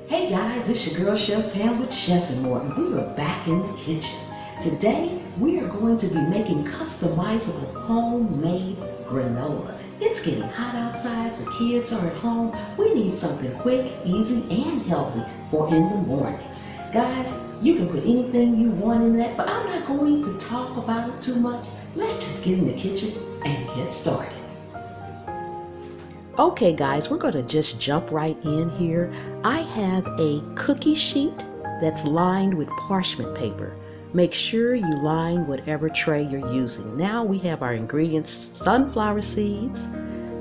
Hey guys, it's your girl Chef Pam with Chef and More, and we are back in the kitchen. Today we are going to be making customizable homemade granola. It's getting hot outside, the kids are at home. We need something quick, easy, and healthy for in the mornings. Guys, you can put anything you want in that, but I'm not going to talk about it too much. Let's just get in the kitchen and get started. Okay guys, we're going to just jump right in here. I have a cookie sheet that's lined with parchment paper. Make sure you line whatever tray you're using. Now we have our ingredients: sunflower seeds,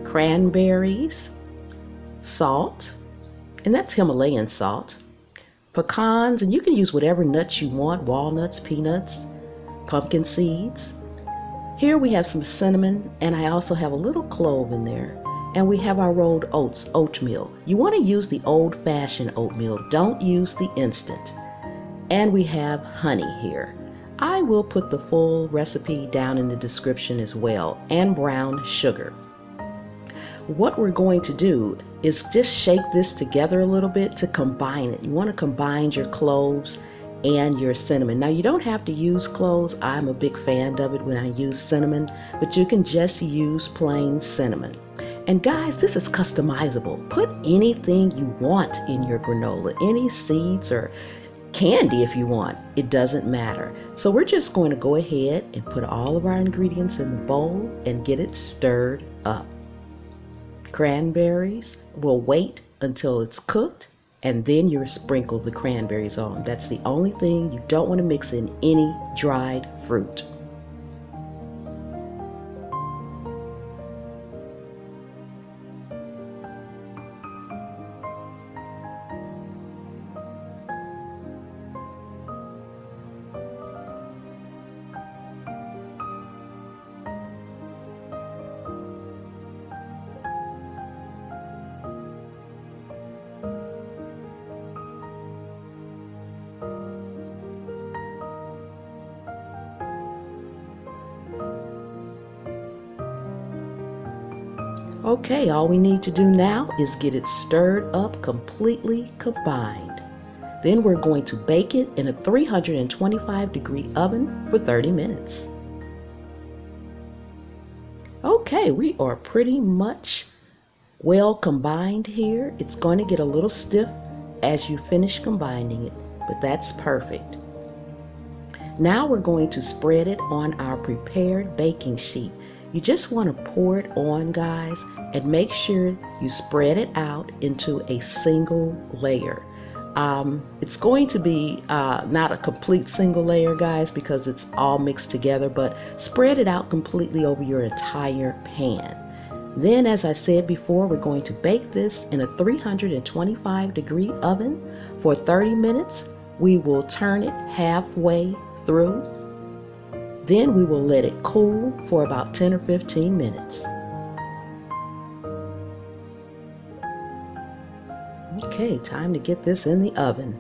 cranberries, salt, and that's Himalayan salt, pecans, and you can use whatever nuts you want: walnuts, peanuts, pumpkin seeds. Here we have some cinnamon, and I also have a little clove in there. And we have our rolled oats, oatmeal. You want to use the Old Fashion oatmeal. Don't use the instant. And we have honey here. I will put the full recipe down in the description as well, and brown sugar. What we're going to do is just shake this together a little bit to combine it. You want to combine your cloves and your cinnamon. Now you don't have to use cloves. I'm a big fan of it when I use cinnamon, but you can just use plain cinnamon. And guys, this is customizable. Put anything you want in your granola, any seeds or candy if you want. It doesn't matter. So we're just going to go ahead and put all of our ingredients in the bowl and get it stirred up. Cranberries, we'll wait until it's cooked and then you sprinkle the cranberries on. That's the only thing. You don't want to mix in any dried fruit. Okay, all we need to do now is get it stirred up, completely combined. Then we're going to bake it in a 325-degree oven for 30 minutes. Okay, we are pretty much well combined here. It's going to get a little stiff as you finish combining it, but that's perfect. Now we're going to spread it on our prepared baking sheet. You just want to pour it on, guys, and make sure you spread it out into a single layer. It's going to be not a complete single layer, guys, because it's all mixed together, but spread it out completely over your entire pan. Then, as I said before, we're going to bake this in a 325-degree oven for 30 minutes. We will turn it halfway through. Then we will let it cool for about 10 or 15 minutes. Okay, time to get this in the oven.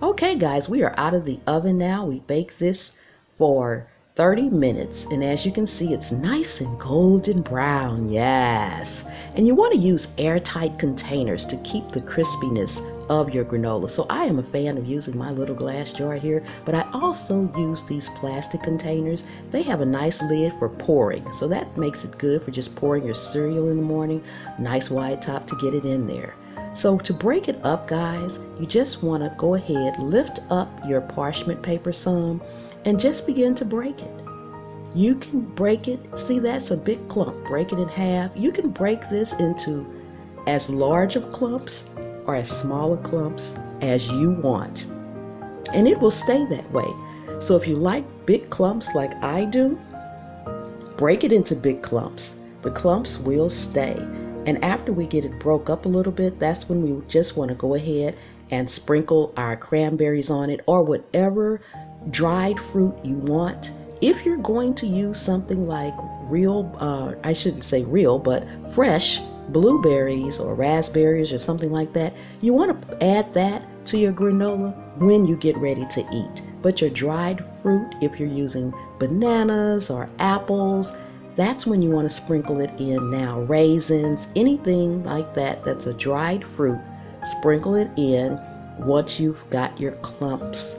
Okay guys, we are out of the oven now. We bake this for 30 minutes, and as you can see, it's nice and golden brown. Yes, and you want to use airtight containers to keep the crispiness of your granola. So I am a fan of using my little glass jar here, but I also use these plastic containers. They have a nice lid for pouring, so that makes it good for just pouring your cereal in the morning. Nice wide top to get it in there. So to break it up, guys, you just want to go ahead, lift up your parchment paper some, and just begin to break it. You can break it. See, that's a big clump. Break it in half. You can break this into as large of clumps or as small of clumps as you want, and it will stay that way. So if you like big clumps like I do, break it into big clumps. The clumps will stay, and after we get it broke up a little bit, that's when we just want to go ahead and sprinkle our cranberries on it or whatever dried fruit you want. If you're going to use something like real, I shouldn't say real, but fresh blueberries or raspberries or something like that, you want to add that to your granola when you get ready to eat. But your dried fruit, if you're using bananas or apples, that's when you want to sprinkle it in now. Raisins, anything like that that's a dried fruit, sprinkle it in once you've got your clumps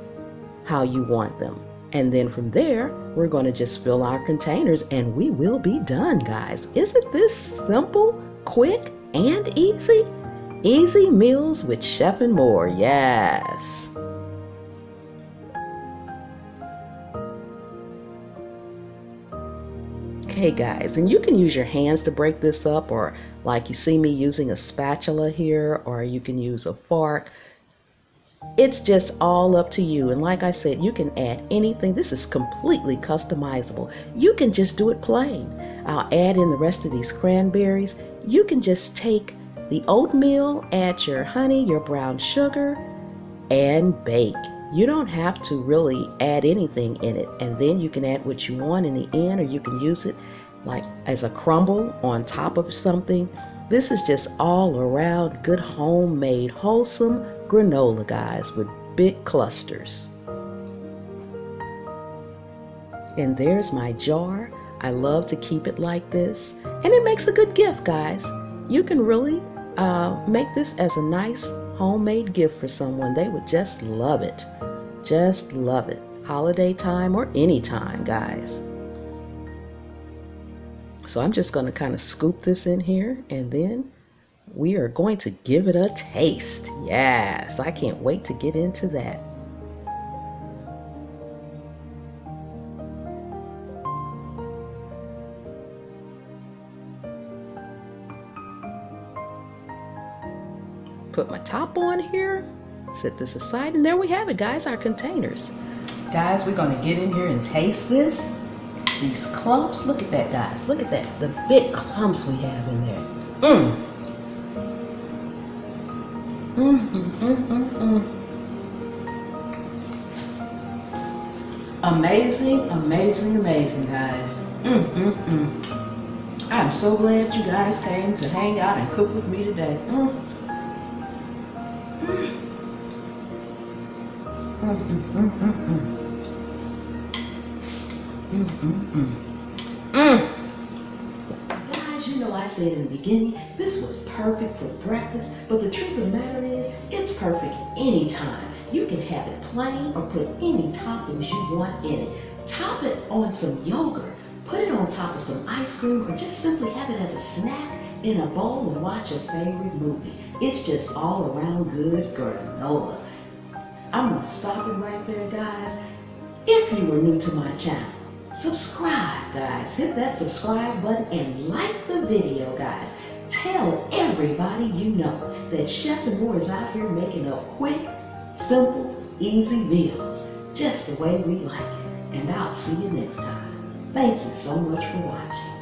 how you want them. And then from there, we're going to just fill our containers and we will be done, guys. Isn't this simple, quick, and easy? Easy meals with Chef and More, yes. Okay guys, and you can use your hands to break this up, or like you see me using a spatula here, or you can use a fork. It's just all up to you. And like I said, you can add anything. This is completely customizable. You can just do it plain. I'll add in the rest of these cranberries. You can just take the oatmeal, add your honey, your brown sugar, and bake. You don't have to really add anything in it. And then you can add what you want in the end, or you can use it like as a crumble on top of something. This is just all around good homemade, wholesome granola, guys, with big clusters. And there's my jar. I love to keep it like this. And it makes a good gift, guys. You can really make this as a nice homemade gift for someone. They would just love it. Just love it. Holiday time or any time, guys. So I'm just going to kind of scoop this in here, and then we are going to give it a taste. Yes, I can't wait to get into that. Put my top on here, set this aside, and there we have it, guys, our containers. Guys, we're going to get in here and taste this. These clumps, look at that, guys. Look at that, the big clumps we have in there. Amazing, amazing, amazing, guys. I'm so glad you guys came to hang out and cook with me today. Guys, you know I said in the beginning, this was perfect for breakfast, but the truth of the matter is, it's perfect anytime. You can have it plain or put any toppings you want in it. Top it on some yogurt, put it on top of some ice cream, or just simply have it as a snack in a bowl and watch your favorite movie. It's just all around good granola. I'm going to stop it right there, guys. If you were new to my channel, subscribe, guys. Hit that subscribe button and like the video, guys. Tell everybody you know that Chef and More is out here making up quick, simple, easy meals, just the way we like it. And I'll see you next time. Thank you so much for watching.